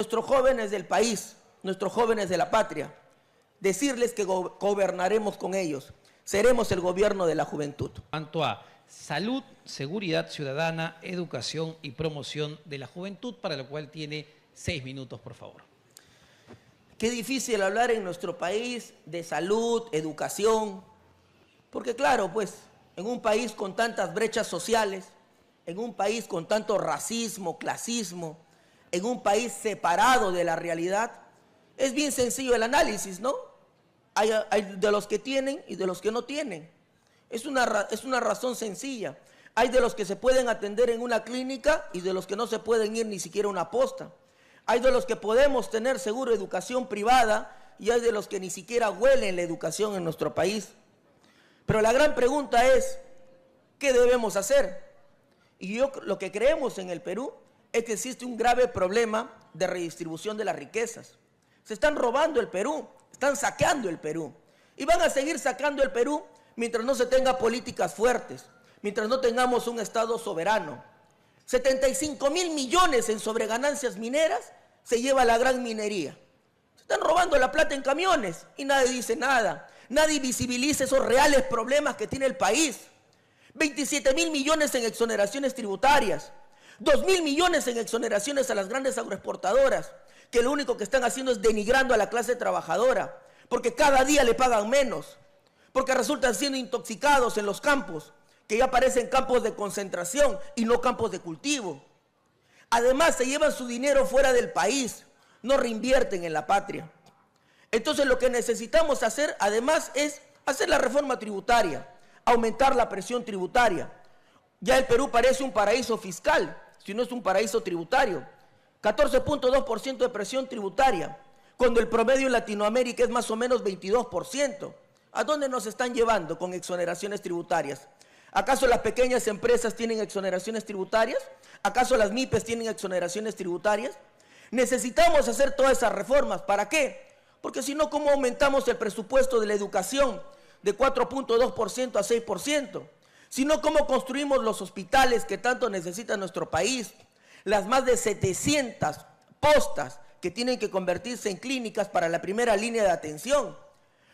nuestros jóvenes del país, nuestros jóvenes de la patria, decirles que gobernaremos con ellos. Seremos el gobierno de la juventud. En cuanto a salud, seguridad ciudadana, educación y promoción de la juventud, para lo cual tiene 6 minutos, por favor. Qué difícil hablar en nuestro país de salud, educación, porque claro, pues, en un país con tantas brechas sociales, en un país con tanto racismo, clasismo, en un país separado de la realidad, es bien sencillo el análisis, ¿no? Hay de los que tienen y de los que no tienen. Es una razón sencilla. Hay de los que se pueden atender en una clínica y de los que no se pueden ir ni siquiera a una posta. Hay de los que podemos tener seguro educación privada y hay de los que ni siquiera huelen la educación en nuestro país. Pero la gran pregunta es, ¿qué debemos hacer? Y lo que creemos en el Perú es que existe un grave problema de redistribución de las riquezas. Se están robando el Perú, están saqueando el Perú. Y van a seguir sacando el Perú mientras no se tenga políticas fuertes, mientras no tengamos un Estado soberano. 75.000 millones en sobreganancias mineras se lleva la gran minería. Se están robando la plata en camiones y nadie dice nada. Nadie visibiliza esos reales problemas que tiene el país. 27.000 millones en exoneraciones tributarias, 2.000 millones en exoneraciones a las grandes agroexportadoras, que lo único que están haciendo es denigrando a la clase trabajadora, porque cada día le pagan menos, porque resultan siendo intoxicados en los campos, que ya parecen campos de concentración y no campos de cultivo. Además, se llevan su dinero fuera del país, no reinvierten en la patria. Entonces, lo que necesitamos hacer, además, es hacer la reforma tributaria, aumentar la presión tributaria. Ya el Perú parece un paraíso fiscal, si no es un paraíso tributario. 14.2% de presión tributaria, cuando el promedio en Latinoamérica es más o menos 22%. ¿A dónde nos están llevando con exoneraciones tributarias? ¿Acaso las pequeñas empresas tienen exoneraciones tributarias? ¿Acaso las MIPES tienen exoneraciones tributarias? Necesitamos hacer todas esas reformas. ¿Para qué? Porque si no, ¿cómo aumentamos el presupuesto de la educación de 4.2% a 6%? Si no, ¿cómo construimos los hospitales que tanto necesita nuestro país? Las más de 700 postas que tienen que convertirse en clínicas para la primera línea de atención.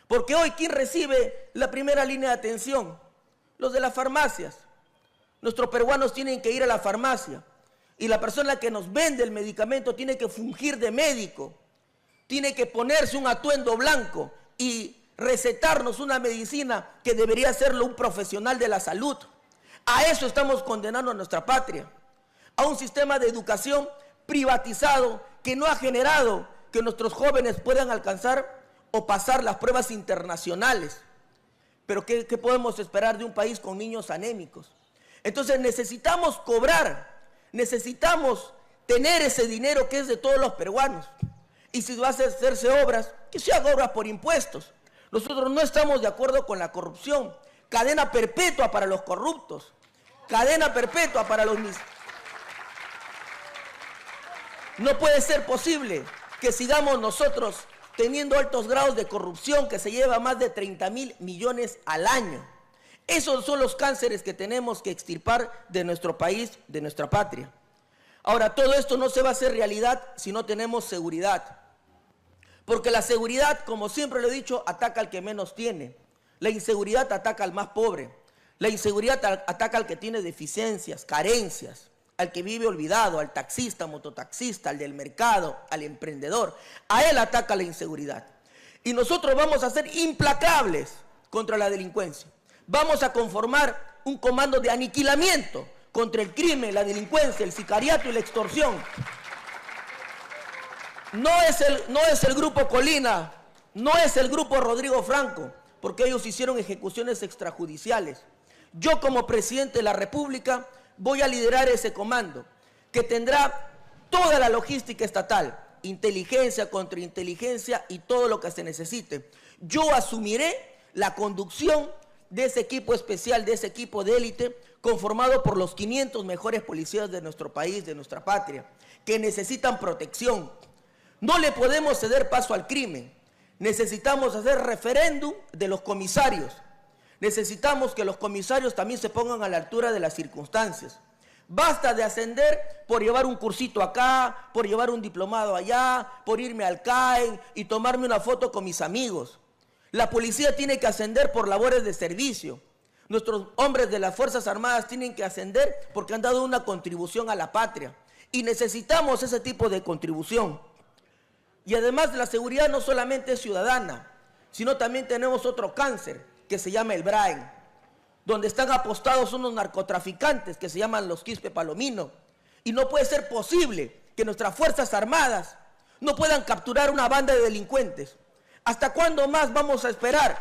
Porque hoy, ¿quién recibe la primera línea de atención? Los de las farmacias. Nuestros peruanos tienen que ir a la farmacia y la persona que nos vende el medicamento tiene que fungir de médico, tiene que ponerse un atuendo blanco y recetarnos una medicina que debería hacerlo un profesional de la salud. A eso estamos condenando a nuestra patria, a un sistema de educación privatizado que no ha generado que nuestros jóvenes puedan alcanzar o pasar las pruebas internacionales. Pero ¿qué podemos esperar de un país con niños anémicos? Entonces necesitamos cobrar, necesitamos tener ese dinero que es de todos los peruanos. Y si va a hacerse obras, que se hagan obras por impuestos. Nosotros no estamos de acuerdo con la corrupción. Cadena perpetua para los corruptos. Cadena perpetua para los mismos. No puede ser posible que sigamos nosotros teniendo altos grados de corrupción que se lleva más de 30.000 millones al año. Esos son los cánceres que tenemos que extirpar de nuestro país, de nuestra patria. Ahora, todo esto no se va a hacer realidad si no tenemos seguridad. Porque la seguridad, como siempre lo he dicho, ataca al que menos tiene. La inseguridad ataca al más pobre. La inseguridad ataca al que tiene deficiencias, carencias, al que vive olvidado, al taxista, mototaxista, al del mercado, al emprendedor. A él ataca la inseguridad. Y nosotros vamos a ser implacables contra la delincuencia. Vamos a conformar un comando de aniquilamiento contra el crimen, la delincuencia, el sicariato y la extorsión. No es el grupo Colina, no es el grupo Rodrigo Franco, porque ellos hicieron ejecuciones extrajudiciales. Yo, como presidente de la República, voy a liderar ese comando, que tendrá toda la logística estatal, inteligencia, contrainteligencia y todo lo que se necesite. Yo asumiré la conducción de ese equipo especial, de ese equipo de élite, conformado por los 500 mejores policías de nuestro país, de nuestra patria, que necesitan protección. No le podemos ceder paso al crimen. Necesitamos hacer referéndum de los comisarios. Necesitamos que los comisarios también se pongan a la altura de las circunstancias. Basta de ascender por llevar un cursito acá, por llevar un diplomado allá, por irme al CAE y tomarme una foto con mis amigos. La policía tiene que ascender por labores de servicio. Nuestros hombres de las Fuerzas Armadas tienen que ascender porque han dado una contribución a la patria. Y necesitamos ese tipo de contribución. Y además la seguridad no solamente es ciudadana, sino también tenemos otro cáncer que se llama el Brain, donde están apostados unos narcotraficantes que se llaman los Quispe Palomino. Y no puede ser posible que nuestras Fuerzas Armadas no puedan capturar una banda de delincuentes. ¿Hasta cuándo más vamos a esperar?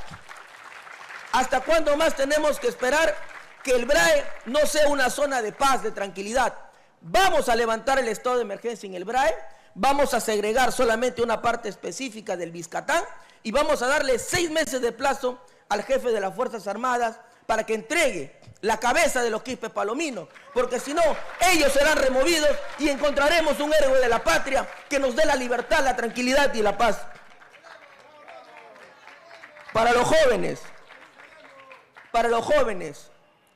¿Hasta cuándo más tenemos que esperar que el BRAE no sea una zona de paz, de tranquilidad? Vamos a levantar el estado de emergencia en el BRAE, vamos a segregar solamente una parte específica del Biscatán y vamos a darle 6 meses de plazo al jefe de las Fuerzas Armadas para que entregue la cabeza de los Quispe Palomino, porque si no, ellos serán removidos y encontraremos un héroe de la patria que nos dé la libertad, la tranquilidad y la paz. Para los jóvenes,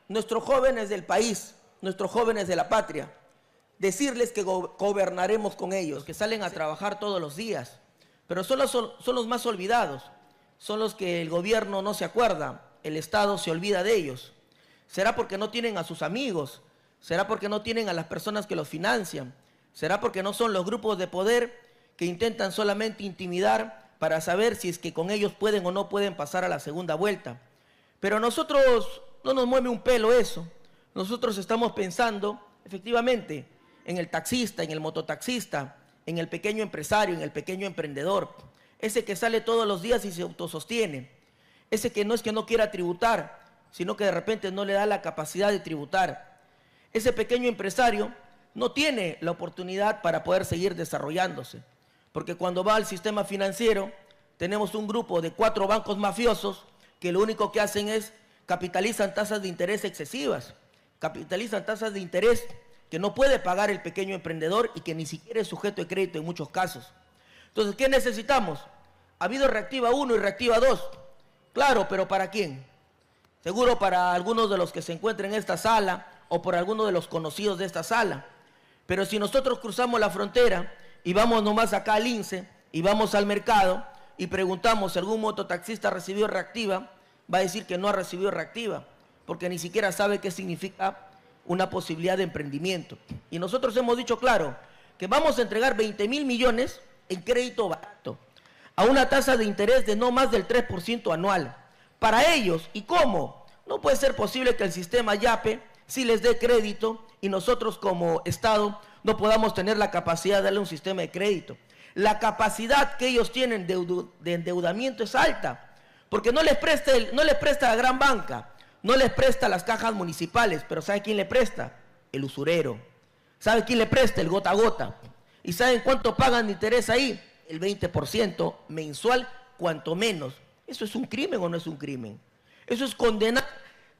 nuestros jóvenes del país, nuestros jóvenes de la patria, decirles que gobernaremos con ellos, que salen a trabajar todos los días, pero son los más olvidados, son los que el gobierno no se acuerda, el Estado se olvida de ellos. ¿Será porque no tienen a sus amigos? ¿Será porque no tienen a las personas que los financian? ¿Será porque no son los grupos de poder que intentan solamente intimidar para saber si es que con ellos pueden o no pueden pasar a la segunda vuelta? Pero a nosotros no nos mueve un pelo eso. Nosotros estamos pensando, efectivamente, en el taxista, en el mototaxista, en el pequeño empresario, en el pequeño emprendedor, ese que sale todos los días y se autosostiene, ese que no es que no quiera tributar, sino que de repente no le da la capacidad de tributar. Ese pequeño empresario no tiene la oportunidad para poder seguir desarrollándose, porque cuando va al sistema financiero tenemos un grupo de 4 bancos mafiosos que lo único que hacen es capitalizan tasas de interés excesivas, capitalizan tasas de interés que no puede pagar el pequeño emprendedor y que ni siquiera es sujeto de crédito en muchos casos. Entonces, ¿qué necesitamos? Ha habido Reactiva 1 y Reactiva 2. Claro, pero ¿para quién? Seguro para algunos de los que se encuentran en esta sala o por algunos de los conocidos de esta sala. Pero si nosotros cruzamos la frontera y vamos nomás acá al INSE y vamos al mercado y preguntamos si algún mototaxista recibió Reactiva, va a decir que no ha recibido Reactiva, porque ni siquiera sabe qué significa una posibilidad de emprendimiento. Y nosotros hemos dicho claro que vamos a entregar 20.000 millones en crédito barato, a una tasa de interés de no más del 3% anual. Para ellos, ¿y cómo? No puede ser posible que el sistema YAPE sí les dé crédito y nosotros como Estado no podamos tener la capacidad de darle un sistema de crédito. La capacidad que ellos tienen de endeudamiento es alta, porque no les presta la gran banca, no les presta las cajas municipales, pero ¿sabe quién le presta? El usurero. ¿Sabe quién le presta? El gota a gota. ¿Y saben cuánto pagan de interés ahí? El 20% mensual, cuanto menos. ¿Eso es un crimen o no es un crimen? Eso es condenar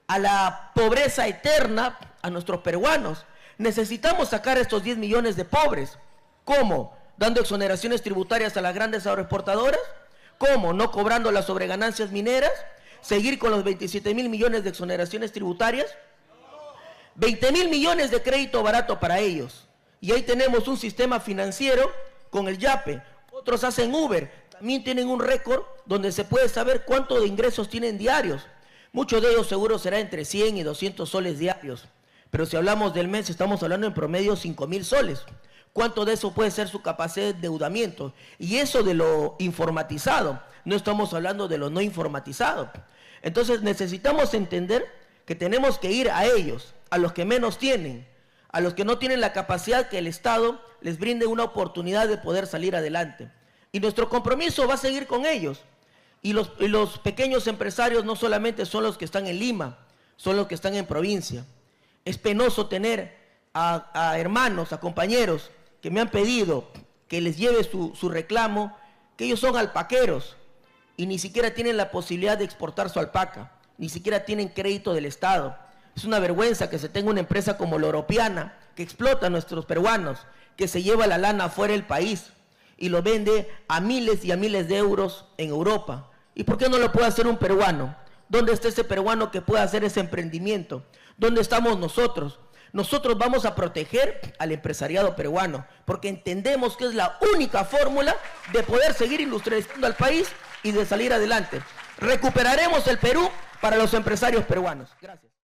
a la pobreza eterna a nuestros peruanos. Necesitamos sacar estos 10 millones de pobres. ¿Cómo? ¿Dando exoneraciones tributarias a las grandes agroexportadoras? ¿Cómo? ¿No cobrando las sobreganancias mineras? ¿Seguir con los 27.000 millones de exoneraciones tributarias? 20.000 millones de crédito barato para ellos. Y ahí tenemos un sistema financiero con el YAPE. Otros hacen Uber, también tienen un récord donde se puede saber cuánto de ingresos tienen diarios. Muchos de ellos seguro será entre 100 y 200 soles diarios. Pero si hablamos del mes, estamos hablando en promedio 5.000 soles. ¿Cuánto de eso puede ser su capacidad de endeudamiento? Y eso de lo informatizado, no estamos hablando de lo no informatizado. Entonces necesitamos entender que tenemos que ir a ellos, a los que menos tienen, a los que no tienen la capacidad que el Estado les brinde una oportunidad de poder salir adelante. Y nuestro compromiso va a seguir con ellos. Y los pequeños empresarios no solamente son los que están en Lima, son los que están en provincia. Es penoso tener a hermanos, a compañeros que me han pedido que les lleve su reclamo, que ellos son alpaqueros y ni siquiera tienen la posibilidad de exportar su alpaca, ni siquiera tienen crédito del Estado. Es una vergüenza que se tenga una empresa como la Europeana, que explota a nuestros peruanos, que se lleva la lana afuera del país y lo vende a miles y a miles de euros en Europa. ¿Y por qué no lo puede hacer un peruano? ¿Dónde está ese peruano que pueda hacer ese emprendimiento? ¿Dónde estamos nosotros? nosotros vamos a proteger al empresariado peruano, porque entendemos que es la única fórmula de poder seguir industrializando al país y de salir adelante. Recuperaremos el Perú para los empresarios peruanos. Gracias.